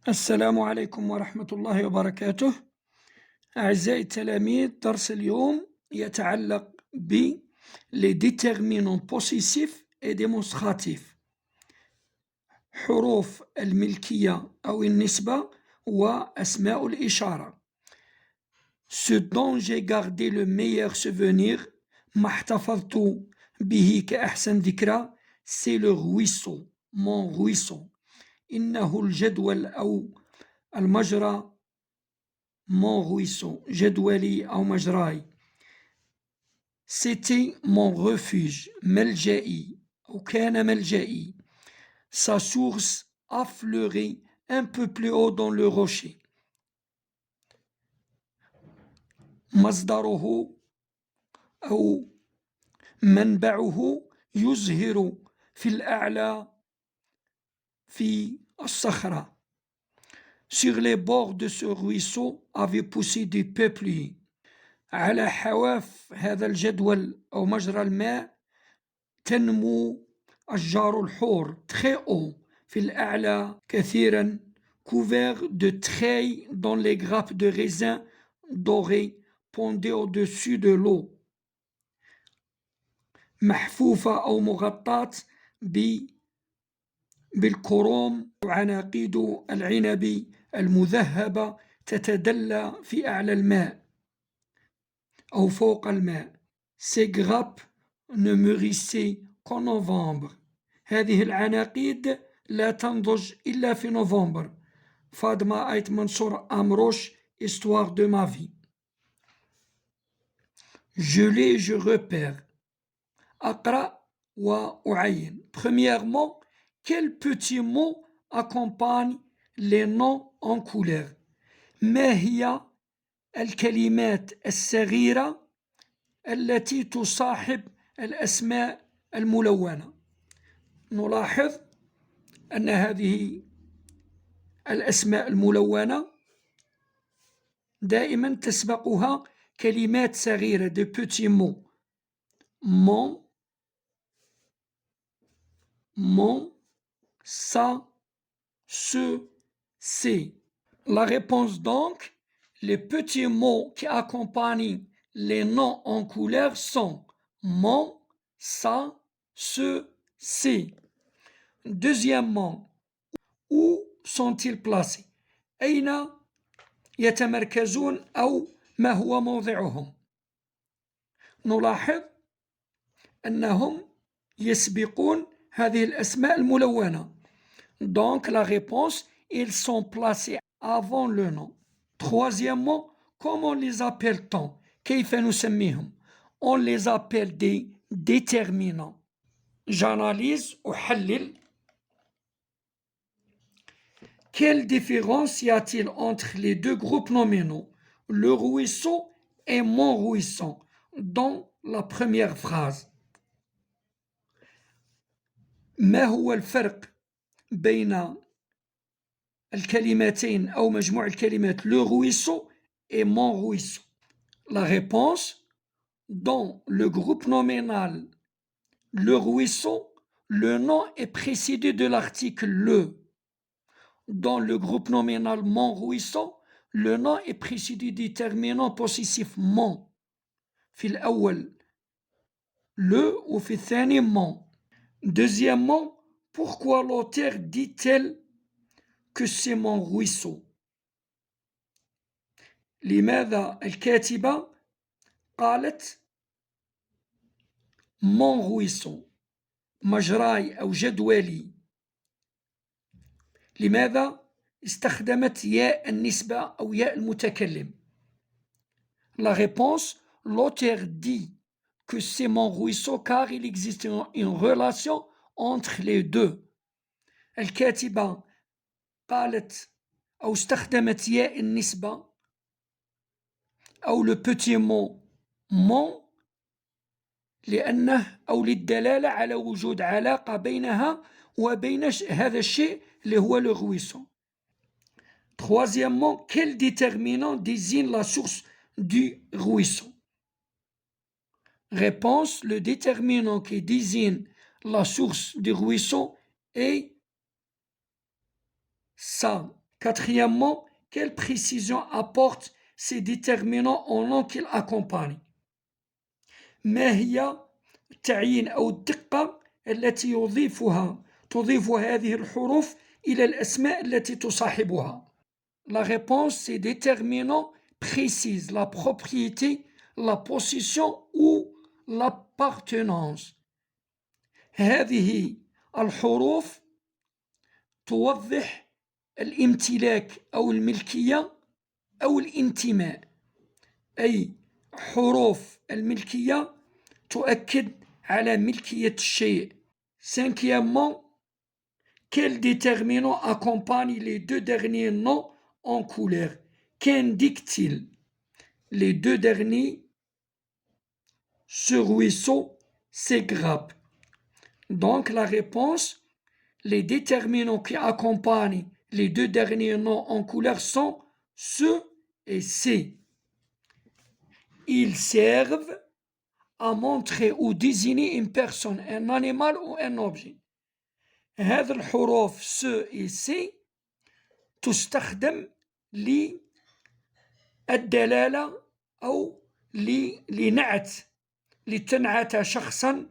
السلام عليكم ورحمة الله وبركاته. أعزائي التلاميذ، درس اليوم يتعلق ب les déterminants possessifs et démonstratifs، حروف الملكية أو النسبة وأسماء الإشارة. Ce dont j'ai gardé le meilleur souvenir، ما احتفظت به كأحسن ذكرى، c'est le ruisseau، mon ruisseau. إنه الجدول أو المجرى، mon ruisseau، جدولي أو مجراي. C'était mon refuge، ملجئي أو كان ملجئي. Sa source affleurait un peu plus haut dans le rocher. مصدره أو منبعه يزهر في الأعلى في الصخرة. Sur les bords de ce ruisseau avaient poussé des peupliers. على حواف هذا الجدول أو مجرى الماء تنمو أشجار الحور، très haut، في الأعلى كثيرا، couvert de treilles dont les grappes de raisin dorées pendaient au-dessus de l'eau. محفوفة أو مغطاة بالكروم، وعناقيد العنب المذهبة تتدلى في أعلى الماء أو فوق الماء. Ces grappes ne mûrissaient qu'en novembre. هذه العناقيد لا تنضج إلا في نوفمبر. فاطمة آيت منصور أمروش، Histoire de ma vie. Je lis, je repère. أقرأ وأعين. Premièrement, quels petits mots accompagnent les noms en couleur؟ ما هي الكلمات الصغيرة التي تصاحب الأسماء الملونة؟ نلاحظ أن هذه الأسماء الملونة دائما تسبقها كلمات صغيرة، de petits mots. Mon, ça, ce, c'est. La réponse donc, les petits mots qui accompagnent les noms en couleur sont mon, ça, ce, c'est. Deuxièmement, où sont-ils placés؟ أين يتمركزون أو ما هو موضعهم؟ نلاحظ أنهم يسبقون هذه الأسماء الملونة. Donc la réponse, ils sont placés avant le nom. Troisièmement, comment les appelle-t-on؟ كيف نسميهم؟ On les appelle des déterminants. J'analyse أحلل. Quelle différence y a-t-il entre les deux groupes nominaux, le ruisseau et mon ruisseau, dans la première phrase؟ ما هو الفرق بين الكلمتين أو مجموع الكلمات le ruisseau et mon ruisseau؟ La réponse, dans le groupe nominal le ruisseau, le nom est précédé de l'article le. Dans le groupe nominal mon ruisseau, le nom est précédé du déterminant possessif mon. في الأول le وفي الثاني mon. Deuxièmement, pourquoi l'auteur dit-elle que c'est mon ruisseau؟ لماذا الكاتبة قالت mon ruisseau، مجراي أو جدولي؟ لماذا استخدمت ياء النسبة أو ياء المتكلم؟ La réponse, l'auteur dit que c'est mon ruisseau car il existe une relation entre les deux. الكاتبة قالت أو استخدمت ياء النسبة أو le petit mot mon لأنه أو للدلالة على وجود علاقة بينها وبين هذا الشيء اللي هو le ruisseau. Troisièmement, quel déterminant désigne la source du ruisseau? Réponse, le déterminant qui désigne la source du ruisseau est ça. Quatrièmement, quelle précision apportent ces déterminants en nom qu'ils accompagnent. ما هي التعيين أو الدقة التي تضيف هذه الحروف إلى الأسماء التي تصاحبها. La réponse, c'est déterminant précise la propriété, la possession ou l'appartenance. هذه الحروف توضح الامتلاك أو الملكية أو الانتماء، أي حروف الملكية تؤكد على ملكية الشيء. Cinquièmement, quel déterminant accompagne les deux derniers noms en couleur? Qu'indique-t-il? Les deux derniers, ce ruisseau, c'est grappe. Donc la réponse, les déterminants qui accompagnent les deux derniers noms en couleur sont ce et c'est. Ils servent à montrer ou désigner une personne, un animal ou un objet. هذه الحروف ce et c'est تستخدم للدلالة أو لنعت، لتنعت شخصا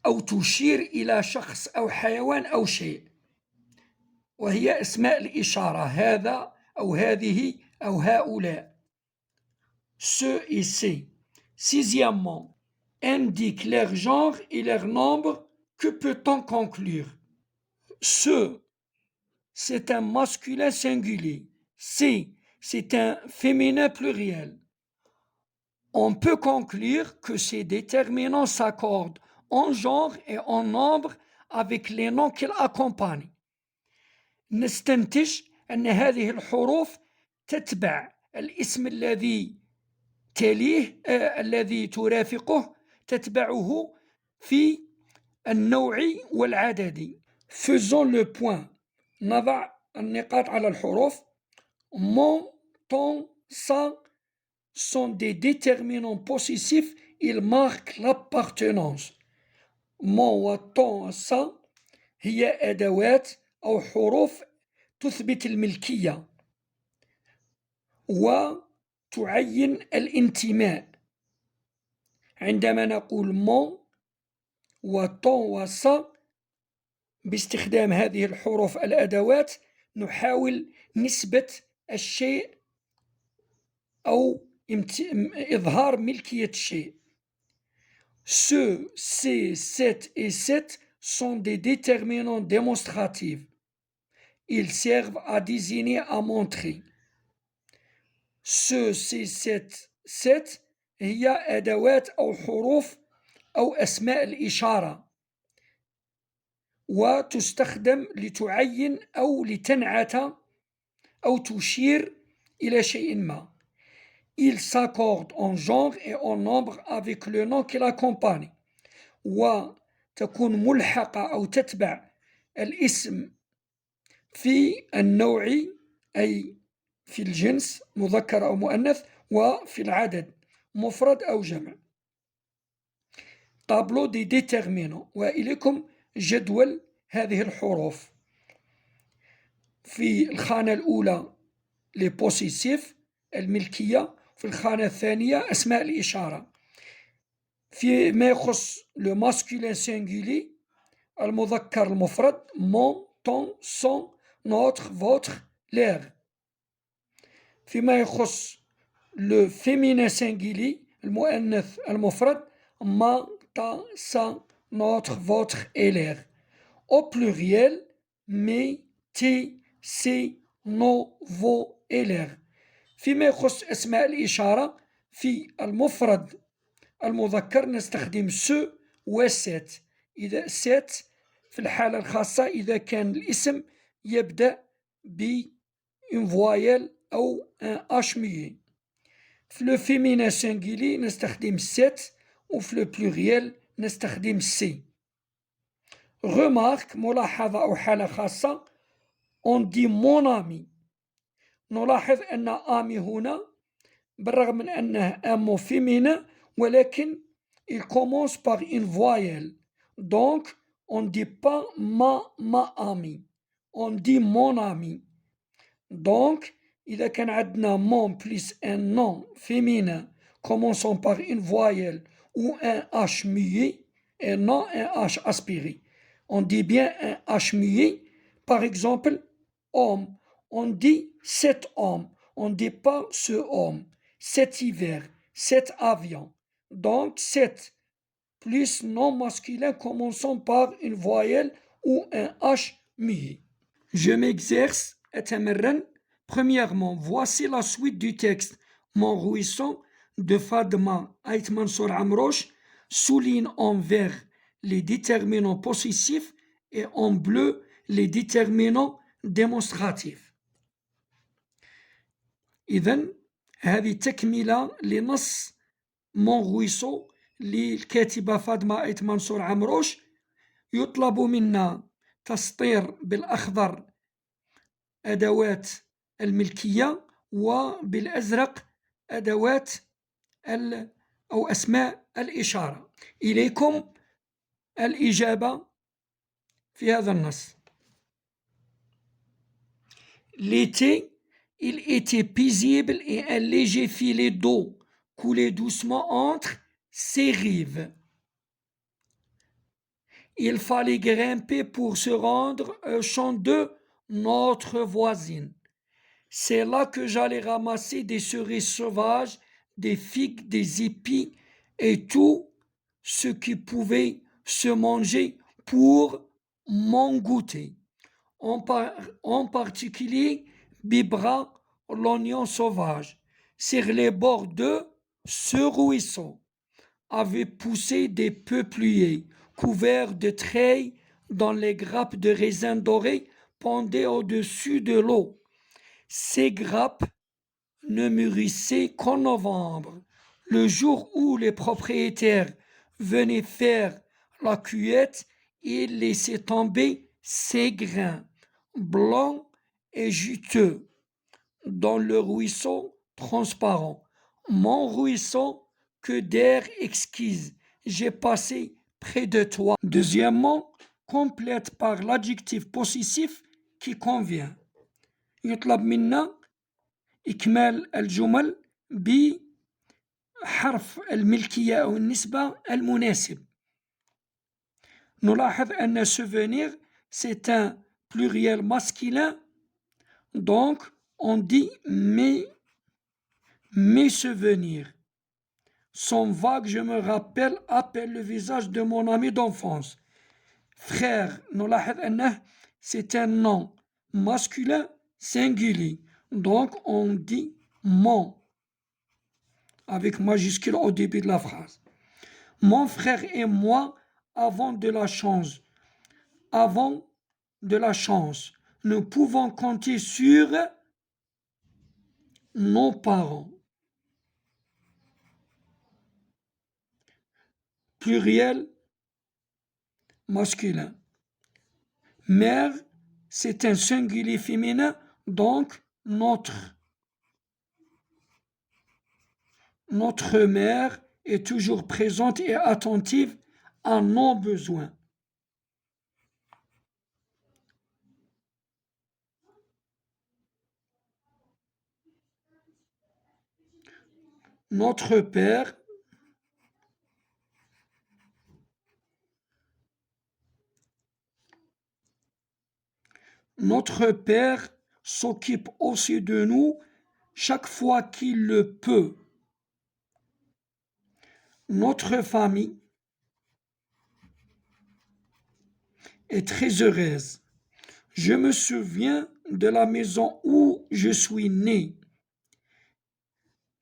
أو تشير إلى شخص أو حيوان أو شيء، وهي أسماء الإشارة، هذا أو هذه أو هؤلاء. Ce et c'est. Sixièmement, indique leur genre et leur nombre. Que peut-on conclure? Ce, c'est un masculin singulier. C'est un féminin pluriel. On peut conclure que ces déterminants s'accordent en genre et en nombre avec les noms qu'ils accompagnent. نستنتج أن هذه الحروف تتبع الاسم الذي تليه الذي ترافقه، تتبعه في النوع والعدد. Faisons le point. نضع النقاط على الحروف. Mon, ton, ça sont des déterminants possessifs, ils marquent l'appartenance. mon وطon ça هي أدوات أو حروف تثبت الملكية وتعين الانتماء. عندما نقول mon وطon وça باستخدام هذه الحروف الأدوات نحاول نثبت الشيء أو إظهار ملكية الشيء. Ce, c'est, cette et cette sont des déterminants démonstratifs. Ils servent à désigner, à montrer. Ce, c'est, cette هي أدوات أو حروف أو أسماء الإشارة وتستخدم لتعين أو لتنعت أو تشير إلى شيء ما. Ils s'accordent en genre et en nombre avec le nom qui l'accompagne. وتكون ملحقة أو تتبع الاسم في النوع أي في الجنس مذكر أو مؤنث وفي العدد مفرد أو جمع. طابلو دي ديتيرمينون، وإليكم جدول هذه الحروف. في الخانة الأولى لي بوسيسيف الملكية، في الخانة الثانية أسماء الإشارة. فيما يخص لو ماسكولين سينغولي المذكر المفرد mon, ton, son, notre, votre, leur. فيما يخص لو féminin singulier المؤنث المفرد ma, ta, sa, notre, votre et leur. Au pluriel mes, tes, ses, nos, vos et leur. فيما يخص أسماء الإشارة في المفرد المذكر نستخدم سو وسات. إذا سات في الحالة الخاصة إذا كان الاسم يبدأ ب une voyelle أو un H muet. في لو féminin singulier نستخدم سات وفي لو pluriel نستخدم سي. remarque ملاحظة أو حالة خاصة on dit mon ami. نلاحظ أن آمي هنا بالرغم من أنه un mot féminin ولكن il commence par une voyelle. Donc on ne dit pas ma amie. on dit mon ami. Donc, إذا كان عندنا mon plus un nom féminin commençant par une voyelle ou un H muet et non un H aspiré. On dit bien un H muet, par exemple, homme. On dit cet homme, on ne dit pas ce homme, cet hiver, cet avion. Donc, cet plus nom masculin commençant par une voyelle ou un H muet. Je m'exerce, أتمرن. Premièrement, voici la suite du texte. Mon ruisseau de Fadma Ait Mansour Amroche souligne en vert les déterminants possessifs et en bleu les déterminants démonstratifs. إذن هذه تكملة لنص mon ruisseau للكاتبة فاطمة ait منصور عمروش. يطلب منا تسطير بالأخضر أدوات الملكية وبالأزرق أدوات أو أسماء الإشارة. إليكم الإجابة في هذا النص. L'été, il était paisible et un léger filet d'eau coulait doucement entre ses rives. Il fallait grimper pour se rendre au champ de notre voisine. C'est là que j'allais ramasser des cerises sauvages, des figues, des épis et tout ce qui pouvait se manger pour mon goûter. En particulier, Bibra, l'oignon sauvage. Sur les bords de ce ruisseau avaient poussé des peupliers couverts de treilles dont les grappes de raisin doré pendaient au-dessus de l'eau. Ces grappes ne mûrissaient qu'en novembre, le jour où les propriétaires venaient faire la cueillette et laissaient tomber ces grains blancs et juteux dans le ruisseau transparent. Mon ruisseau, que d'air exquise j'ai passé près de toi. Deuxièmement, complète par l'adjectif possessif qui convient. يطلب منا إكمال الجمل بحرف الملكية أو النسبة المناسب. نلاحظ أن souvenir c'est un pluriel masculin, donc on dit mes souvenirs sont vagues, je me rappelle, appelle le visage de mon ami d'enfance. Frère, نلاحظ أنه c'est un nom masculin singulier, donc on dit mon avec majuscule au début de la phrase. Mon frère et moi avons de la chance. Avons de la chance. Nous pouvons compter sur nos parents. Pluriel masculin. Mère, c'est un singulier féminin, donc notre mère est toujours présente et attentive à nos besoins. Notre père s'occupe aussi de nous chaque fois qu'il le peut. Notre famille est très heureuse. Je me souviens de la maison où je suis né.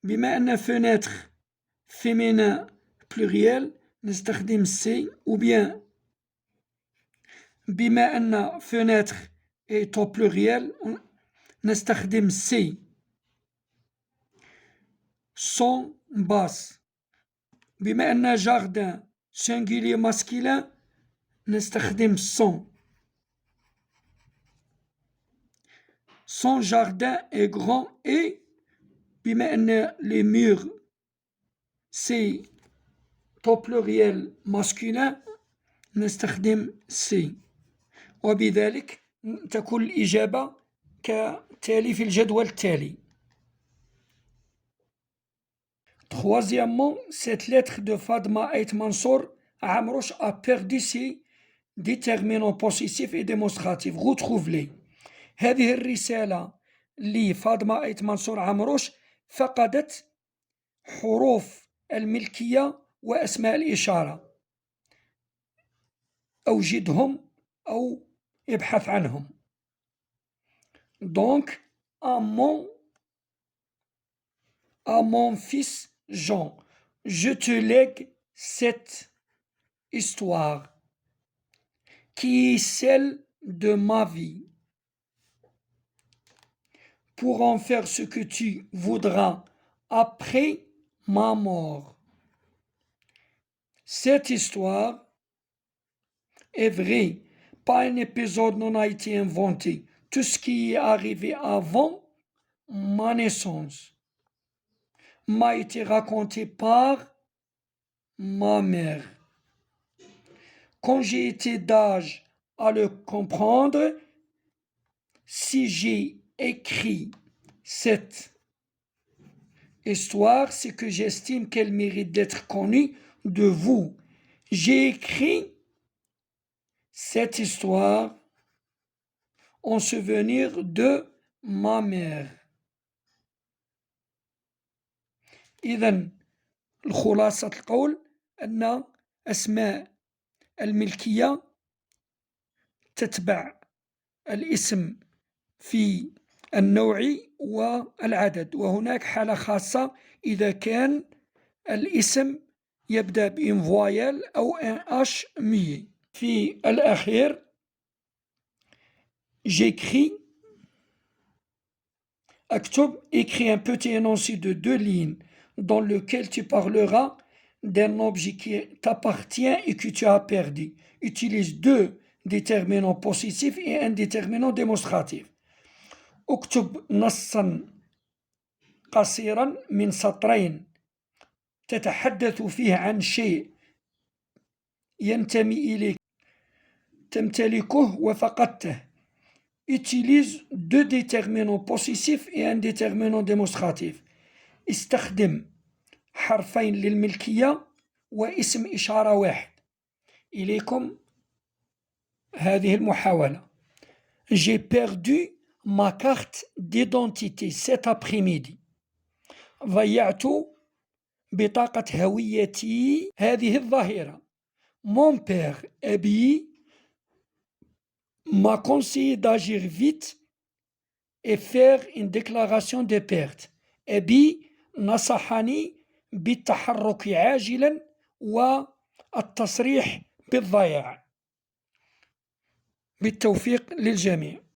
بما أن fenêtre féminin pluriel نستخدم سي ou bien بما أن fenêtre est au pluriel نستخدم سي. Son basse. بما أن jardin singulier masculin نستخدم son. Son jardin est grand et بما أن les murs c'est au pluriel masculin نستخدم سي. وبذلك تكون الإجابة كتالي في الجدول التالي. Troisièmement, cette lettre de Fadma Ait Mansour Amrouche a perdu ses déterminants possessifs et démonstratifs. Retrouve-les. هذه الرسالة لفاطمة أيت منصور عمروش فقدت حروف الملكية وأسماء الإشارة. أوجدهم أو ابحث عنهم. Donc, à mon fils Jean, je te lègue cette histoire qui est celle de ma vie. Pour en faire ce que tu voudras après ma mort. Cette histoire est vraie, pas un épisode non a été inventé. Tout ce qui est arrivé avant ma naissance m'a été raconté par ma mère. Quand j'ai été d'âge à le comprendre, si j'ai écrit cette histoire, c'est que j'estime qu'elle mérite d'être connue de vous. J'ai écrit cette histoire en souvenir de ma mère. إذن الخلاصة القول أن أسماء الملكية تتبع الاسم في النوع والعدد، وهناك حالة خاصة إذا كان الاسم يبدأ بإن فويل أو إن أش مي. في الأخير j'écris أكتب écris un petit énoncé de 2 lignes dans lequel tu parleras d'un objet qui t'appartient et que tu as perdu. Utilise 2 déterminants possessifs et un déterminant démonstratif. اكتب نصا قصيرا من سطرين تتحدث فيه عن شيء ينتمي إليك تمتلكه وفقدته. Utilise 2 déterminants possessifs et un déterminant démonstratif. استخدم حرفين للملكية واسم إشارة واحد. إليكم هذه المحاولة. J'ai perdu ma carte d'identité cet après-midi. ضيعت بطاقة هويتي هذه الظهيرة. Mon père أبي m'a conseillé d'agir vite et faire une déclaration de perte. أبي نصحني بالتحرك عاجلا والتصريح بالضياع. بالتوفيق للجميع.